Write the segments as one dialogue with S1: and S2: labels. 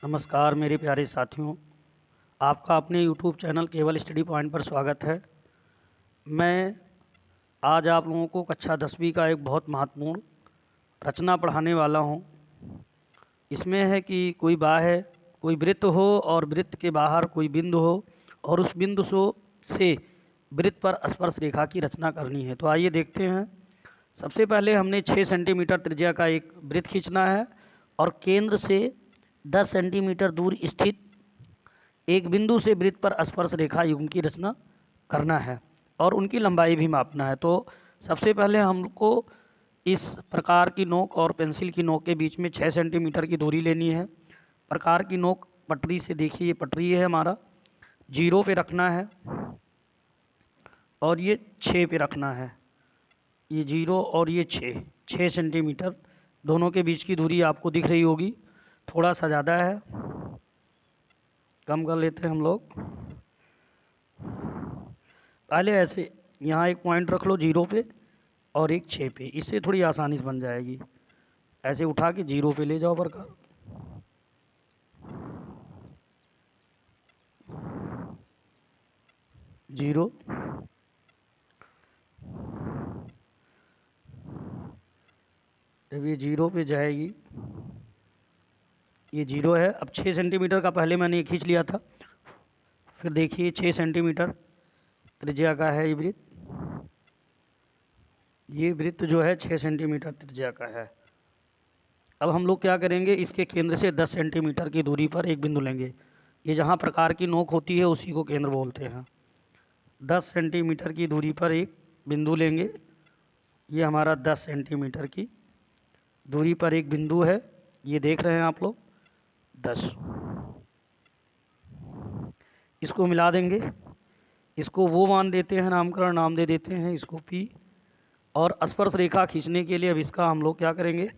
S1: नमस्कार मेरे प्यारे साथियों, आपका अपने YouTube चैनल केवल स्टडी पॉइंट पर स्वागत है। मैं आज आप लोगों को कक्षा 10वीं का एक बहुत महत्वपूर्ण रचना पढ़ाने वाला हूं। इसमें है कि कोई बाह्य कोई वृत्त हो और वृत्त के बाहर कोई बिंदु हो और उस बिंदु से वृत्त पर स्पर्श रेखा की रचना करनी है। तो आइए देखते हैं। सबसे पहले हमने 6 सेंटीमीटर त्रिज्या का एक वृत्त खींचना है और केंद्र से 10 सेंटीमीटर दूर स्थित एक बिंदु से वृत्त पर स्पर्श रेखा युग्म की रचना करना है और उनकी लंबाई भी मापना है। तो सबसे पहले हमको इस प्रकार की नोक और पेंसिल की नोक के बीच में 6 सेंटीमीटर की दूरी लेनी है। प्रकार की नोक पटरी से देखिए, ये पटरी है हमारा, 0 पे रखना है और ये 6 पे रखना है। ये 0 और ये 6 सेंटीमीटर दोनों के बीच की दूरी आपको दिख रही होगी। थोड़ा सा ज़्यादा है, कम कर लेते हैं हम लोग। पहले ऐसे यहाँ एक पॉइंट रख लो 0 पे और एक 6 पे, इससे थोड़ी आसानी से बन जाएगी। ऐसे उठा के 0 पे ले जाओ प्रकार, जीरो, जब ये 0 पे जाएगी, ये 0 है। अब 6 सेंटीमीटर का पहले मैंने ये खींच लिया था। फिर देखिए 6 सेंटीमीटर त्रिज्या का है ये वृत्त। ये वृत्त जो है 6 सेंटीमीटर त्रिज्या का है। अब हम लोग क्या करेंगे, इसके केंद्र से 10 सेंटीमीटर की दूरी पर एक बिंदु लेंगे। ये जहाँ प्रकार की नोक होती है उसी को केंद्र बोलते हैं। 10 सेंटीमीटर की दूरी पर एक बिंदु लेंगे। ये हमारा 10 सेंटीमीटर की दूरी पर एक बिंदु है, ये देख रहे हैं आप लोग, 10। इसको मिला देंगे, इसको वो मान देते हैं, नामकरण नाम दे देते हैं इसको P। और स्पर्श रेखा खींचने के लिए अब इसका हम लोग क्या करेंगे,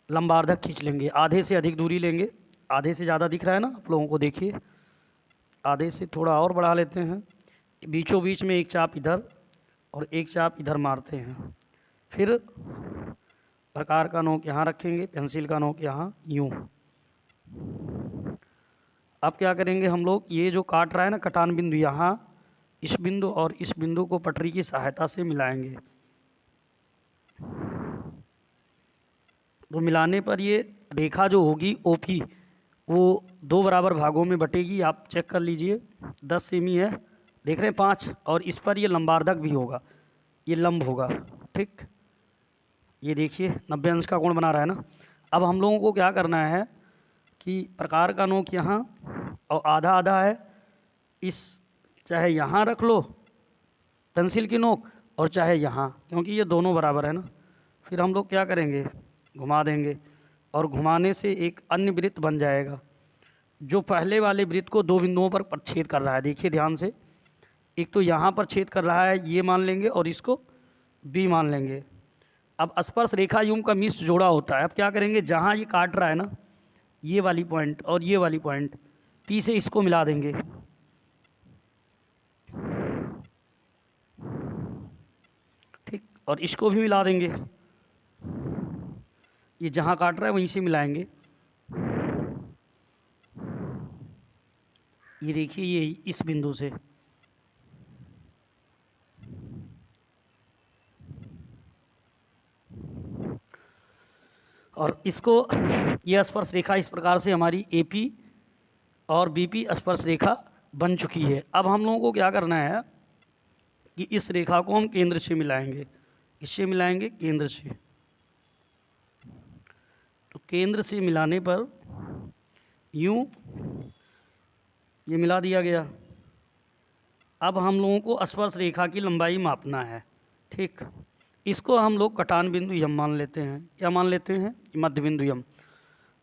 S1: लंबार्धक खींच लेंगे। आधे से अधिक दूरी लेंगे। आधे से ज़्यादा दिख रहा है ना आप लोगों को, देखिए आधे से थोड़ा और बढ़ा लेते हैं। बीचों बीच में एक चाप इधर और एक चाप इधर मारते हैं। फिर प्रकार का नोक यहाँ रखेंगे, पेंसिल का नोक यहाँ, यूँ। अब क्या करेंगे हम लोग, ये जो काट रहा है ना कटान बिंदु, यहाँ इस बिंदु और इस बिंदु को पटरी की सहायता से मिलाएंगे। तो मिलाने पर ये रेखा जो होगी OP, वो 2 बराबर भागों में बटेगी। आप चेक कर लीजिए, 10 सेमी है, देख रहे हैं 5, और इस पर ये लंबार्धक भी होगा, ये लंब होगा, ठीक। ये देखिए 90 अंश का कोण बना रहा है ना। अब हम लोगों को क्या करना है कि प्रकार का नोक यहाँ और आधा आधा है, इस चाहे यहाँ रख लो पेंसिल की नोक और चाहे यहाँ, क्योंकि ये दोनों बराबर है ना। फिर हम लोग क्या करेंगे, घुमा देंगे और घुमाने से एक अन्य वृत्त बन जाएगा जो पहले वाले वृत्त को 2 बिंदुओं पर छेद कर रहा है। देखिए ध्यान से, एक तो यहाँ पर छेद कर रहा है, ये मान लेंगे, और इसको B मान लेंगे। अब स्पर्श रेखा युग्म का मिश्र जोड़ा होता है। अब क्या करेंगे, जहाँ ये काट रहा है ना, ये वाली पॉइंट और ये वाली पॉइंट, P से इसको मिला देंगे, ठीक, और इसको भी मिला देंगे। ये जहाँ काट रहा है वहीं से मिलाएंगे। ये देखिए, ये इस बिंदु से, और इसको, ये स्पर्श रेखा इस प्रकार से हमारी AP और BP स्पर्श रेखा बन चुकी है। अब हम लोगों को क्या करना है कि इस रेखा को हम केंद्र से मिलाएंगे। इससे मिलाएंगे, केंद्र से। तो केंद्र से मिलाने पर यूं ये मिला दिया गया। अब हम लोगों को स्पर्श रेखा की लंबाई मापना है, ठीक। इसको हम लोग कटान बिंदु यम मान लेते हैं। क्या मान लेते हैं, मध्य बिंदु यम।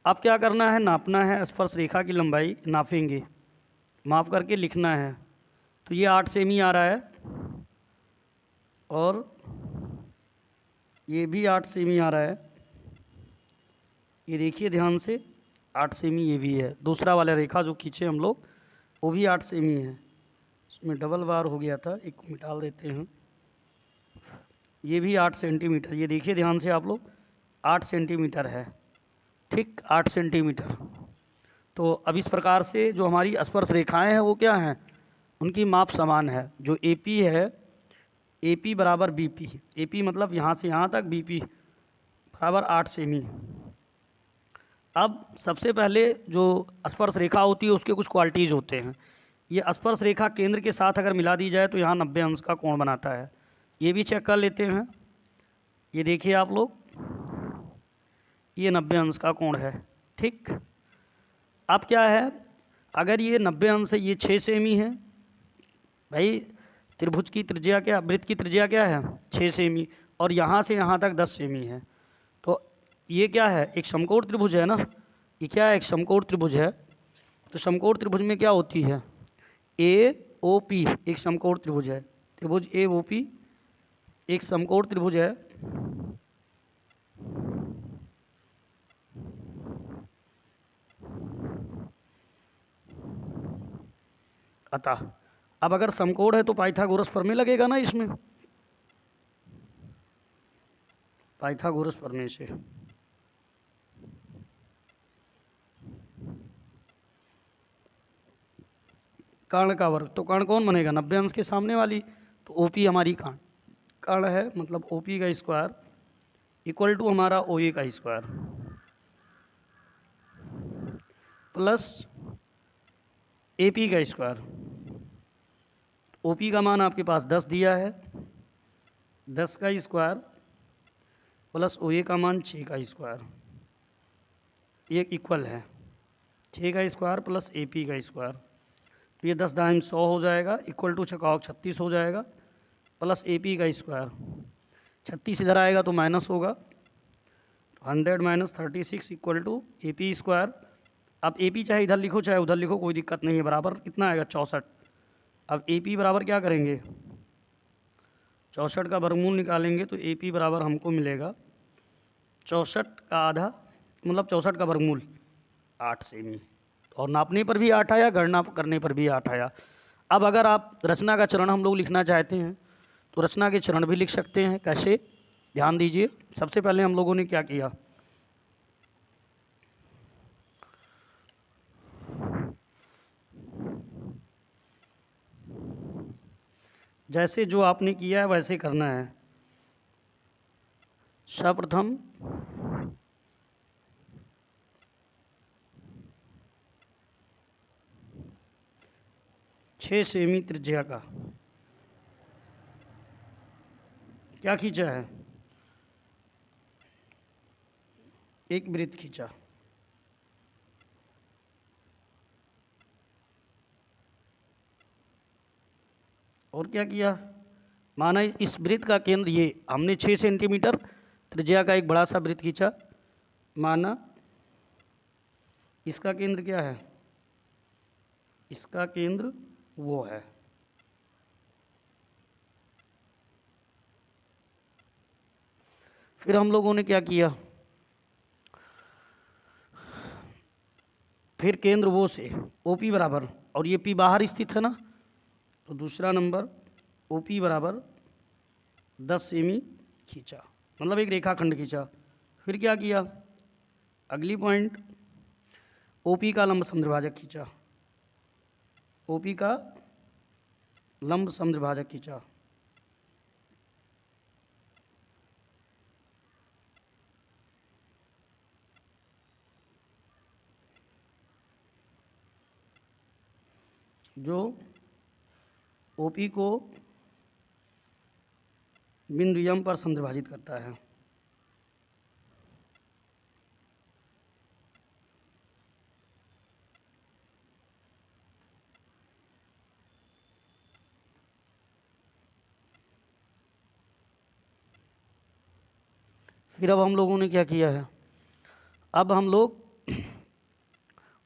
S1: अब क्या करना है, नापना है, स्पर्श रेखा की लंबाई नापेंगे, माप करके लिखना है। तो ये 8 सेमी आ रहा है और ये भी 8 सेमी आ रहा है। ये देखिए ध्यान से, 8 सेमी ये भी है। दूसरा वाला रेखा जो खींचे हम लोग, वो भी 8 सेमी है। इसमें डबल बार हो गया था, एक मिटा देते हैं। ये भी 8 सेंटीमीटर, ये देखिए ध्यान से आप लोग, 8 सेंटीमीटर है, ठीक, 8 सेंटीमीटर। तो अब इस प्रकार से जो हमारी स्पर्श रेखाएं हैं वो क्या हैं, उनकी माप समान है। जो ए पी है, ए पी बराबर बी पी, ए पी मतलब यहाँ से यहाँ तक, बी पी बराबर 8 सेमी। अब सबसे पहले जो स्पर्श रेखा होती है उसके कुछ क्वालिटीज़ होते हैं। ये स्पर्श रेखा केंद्र के साथ अगर मिला दी जाए तो यहाँ 90 अंश का कोण बनाता है। ये भी चेक कर लेते हैं। ये देखिए आप लोग, ये 90 अंश का कोण है। ठीक, अब क्या है, अगर ये 90 अंश है, ये 6 सेमी है भाई। त्रिभुज की त्रिज्या क्या, वृत्त की त्रिज्या क्या है, 6 सेमी, और यहाँ से यहाँ तक 10 सेमी है। तो ये क्या है, एक समकोण त्रिभुज है ना, ये क्या है, एक समकोण त्रिभुज है। तो समकोण त्रिभुज में क्या होती है, ए ओ पी एक समकोण त्रिभुज है। त्रिभुज ए ओ पी एक समकोण त्रिभुज है। अतः अब अगर समकोण है तो पाइथागोरस प्रमेय लगेगा ना इसमें, पाइथागोरस प्रमेय से। कर्ण का वर्ग, तो कर्ण कौन बनेगा, 90 अंश के सामने वाली, तो ओपी हमारी कर्ण कर्ण है, मतलब ओपी का स्क्वायर इक्वल टू हमारा ओ ए का स्क्वायर प्लस ए पी का स्क्वायर। ओ पी का मान आपके पास 10 दिया है, 10 का स्क्वायर प्लस ओ ए का मान 6 का स्क्वायर, ये इक्वल है 6 का स्क्वायर प्लस ए पी का स्क्वायर। तो ये 10 दाइम 100 हो जाएगा, इक्वल टू छकाओ 36 हो जाएगा, प्लस ए पी का स्क्वायर। 36 इधर आएगा तो माइनस होगा, 100 minus 36 equal to A P square. अब ए पी चाहे इधर लिखो चाहे उधर लिखो, कोई दिक्कत नहीं है, बराबर कितना आएगा 64। अब ए पी बराबर क्या करेंगे, 64 का वर्गमूल निकालेंगे तो ए पी बराबर हमको मिलेगा 64 का आधा, मतलब 64 का वर्गमूल 8 सेमी। और नापने पर भी 8 आया, गणना करने पर भी 8 आया। अब अगर आप रचना का चरण हम लोग लिखना चाहते हैं तो रचना के चरण भी लिख सकते हैं। कैसे, ध्यान दीजिए। सबसे पहले हम लोगों ने क्या किया, जैसे जो आपने किया है वैसे करना है। सर्वप्रथम छः सेमी त्रिज्या का क्या खींचा है, एक वृत्त खींचा। और क्या किया, माना इस वृत्त का केंद्र, ये हमने 6 सेंटीमीटर त्रिज्या का एक बड़ा सा वृत्त खींचा, माना इसका केंद्र क्या है, इसका केंद्र वो है। फिर हम लोगों ने क्या किया, फिर केंद्र वो से ओ पी बराबर, और ये पी बाहर स्थित है ना, तो दूसरा नंबर ओ पी बराबर 10 सेमी खींचा, मतलब एक रेखाखंड खींचा। फिर क्या किया, अगली पॉइंट ओ पी का लंब समद्विभाजक खींचा, ओ पी का लंब समद्विभाजक खींचा। जो ओपी को बिंदु यम पर समद्विभाजित करता है। फिर अब हम लोगों ने क्या किया है, अब हम लोग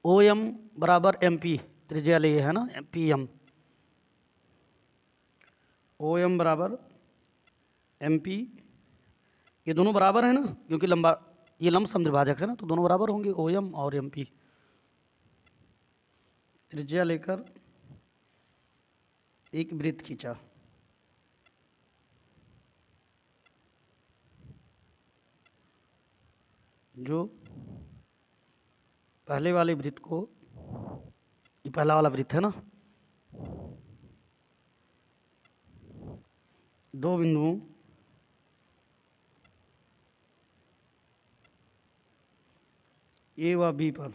S1: ओ एम बराबर एम पी त्रिज्या लिए है ना, पी एम, ओ एम बराबर एम पी, ये दोनों बराबर है ना, क्योंकि लंबा ये लंब समद्विभाजक है ना, तो दोनों बराबर होंगे, ओ एम और एम पी। त्रिज्या लेकर एक वृत्त खींचा, जो पहले वाले वृत्त को ये पहला वाला वृत्त है ना, दो बिंदुओं ए व बी पर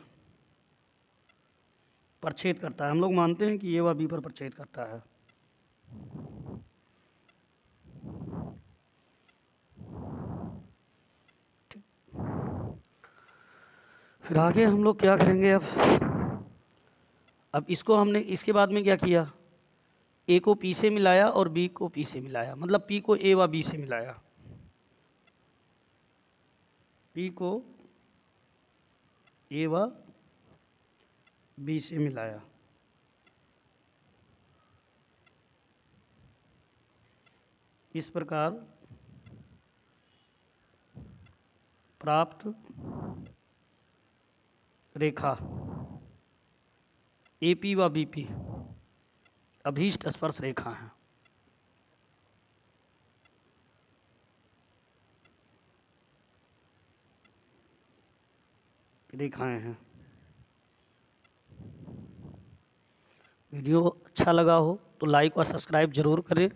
S1: प्रच्छेद करता है। हम लोग मानते हैं कि ए व बी पर प्रच्छेद करता है। फिर आगे हम लोग क्या करेंगे अब इसको हमने इसके बाद में क्या किया, ए को पी से मिलाया और बी को पी से मिलाया, मतलब पी को ए व बी से मिलाया, पी को ए व बी से मिलाया। इस प्रकार प्राप्त रेखा AP व BP अभीष्ट स्पर्श रेखा है। रेखाएं हैं। वीडियो अच्छा लगा हो तो लाइक और सब्सक्राइब जरूर करें।